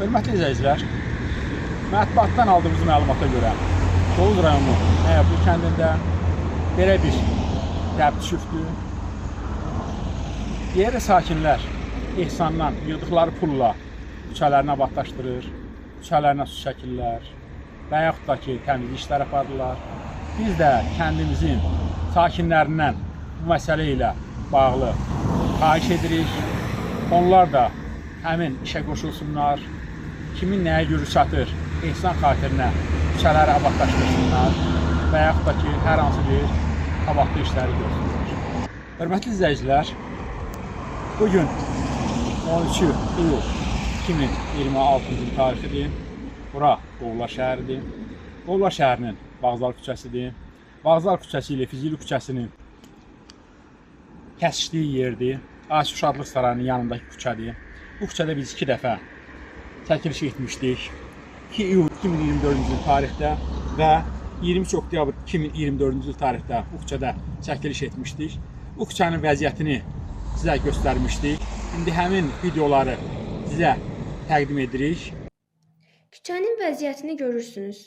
Hörmətli izləyicilər, mətbuatdan aldığımız məlumata görə Tovuz rayonu Əyəbli kəndində belə bir dəb düşübdür. Yerli sakinlər ehsandan yığdıqları pulla küçələrini abadlaşdırır, küçələrinə su çəkirlər və yaxud da ki, təmizlik işləri aparırlar. Biz də kəndimizin sakinlərindən bu məsələ ilə bağlı xahiş edirik. Onlar da həmin işə qoşulsunlar. Kimin nəyə gücü çatır, ehsan xatirinə küçələri abadlaşdırsınlar və yaxud da ki, hər hansı bir abadlı işləri görsünlər. Hörmətli izləyicilər, bugün 13 iyul 2026-cı tarixidir. Bura Qovlar şəhəridir. Qovlar şəhərinin Bağzal küçəsidir. Bağzal küçəsi ilə Füzuli küçəsinin kəsişdiyi yerdir. Asif Şadlıq Sarayının yanındakı küçədir. Bu küçədə biz 2 dəfə çəkiliş etmişdik. 2 iyul 2024-cü tarixdə və 23 oktyabr 2024-cü tarixdə bu küçədə çəkiliş etmişdik. Bu küçənin vəziyyətini sizə göstərmişdik. İndi həmin videoları sizə təqdim edirik. Küçənin vəziyyətini görürsünüz.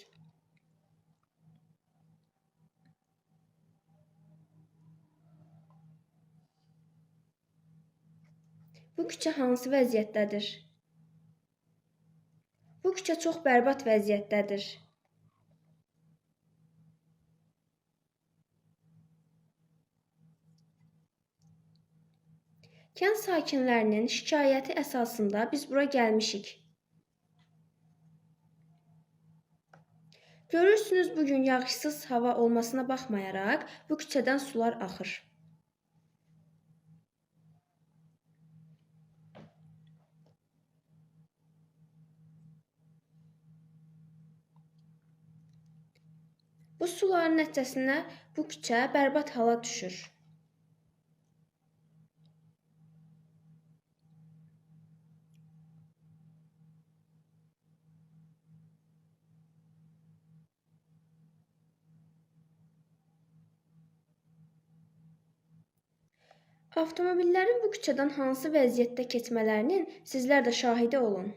Bu küçə hansı vəziyyətdədir? Bu küçə çox bərbad vəziyyətdədir. Kənd sakinlərinin şikayəti əsasında biz bura gəlmişik. Görürsünüz, bugün yağışsız hava olmasına baxmayaraq bu küçədən sular axır. Bu suların nəticəsində bu küçə bərbad hala düşür. Avtomobillərin bu küçədən hansı vəziyyətdə keçmələrinin sizlər də şahidi olun.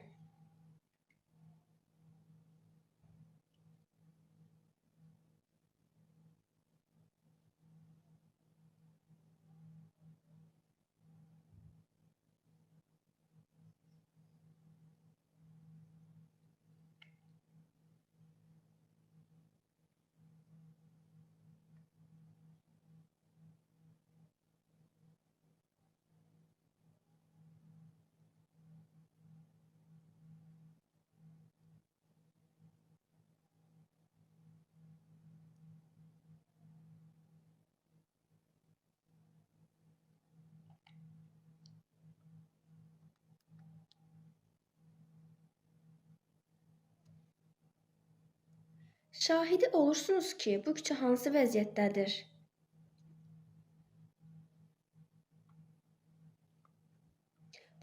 Şahidi olursunuz ki, bu küçə hansı vəziyyətdədir.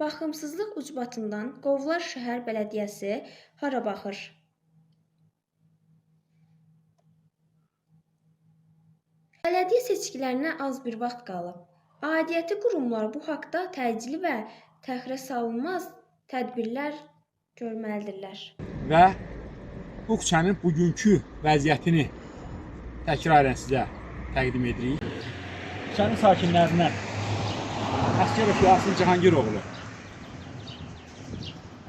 Baxımsızlıq ucbatından Qovlar şəhər bələdiyyəsi hara baxır? Bələdiyyə seçkilərinə az bir vaxt qalıb. Aidiyyəti qurumlar bu haqda təcili və təxirə salınmaz tədbirlər görməlidirlər. Və bu küçənin bugünkü vəziyyətini təkrarən sizə təqdim edirik. Küçənin sakinlərindən Əsgərov Yasin Cahangiroğlu,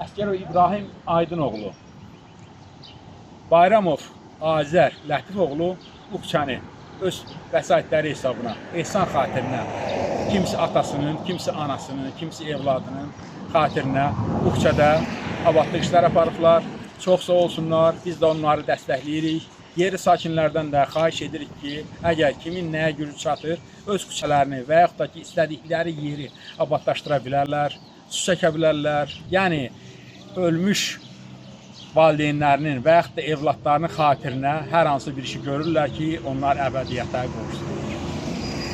Əsgərov İbrahim Aydınoğlu, Bayramov Azər Lətifoğlu bu küçəni öz vəsaitləri hesabına, ehsan xatirinə, kimisi atasının, kimisi anasının, kimisi evladının xatirinə bu küçədə abadlıq işlər aparıblar. Çox sağ olsunlar, biz də onları dəstəkləyirik. Yerli sakinlərdən də xahiş edirik ki, əgər kimin nəyə gücü çatır, öz küçələrini və yaxud da ki, istədikləri yeri abadlaşdıra bilərlər, su çəkə bilərlər. Yəni, ölmüş valideynlərinin və yaxud da evladlarının xatirinə hər hansı bir işi görürlər ki, onlar əbədiyyətə qovuşsun.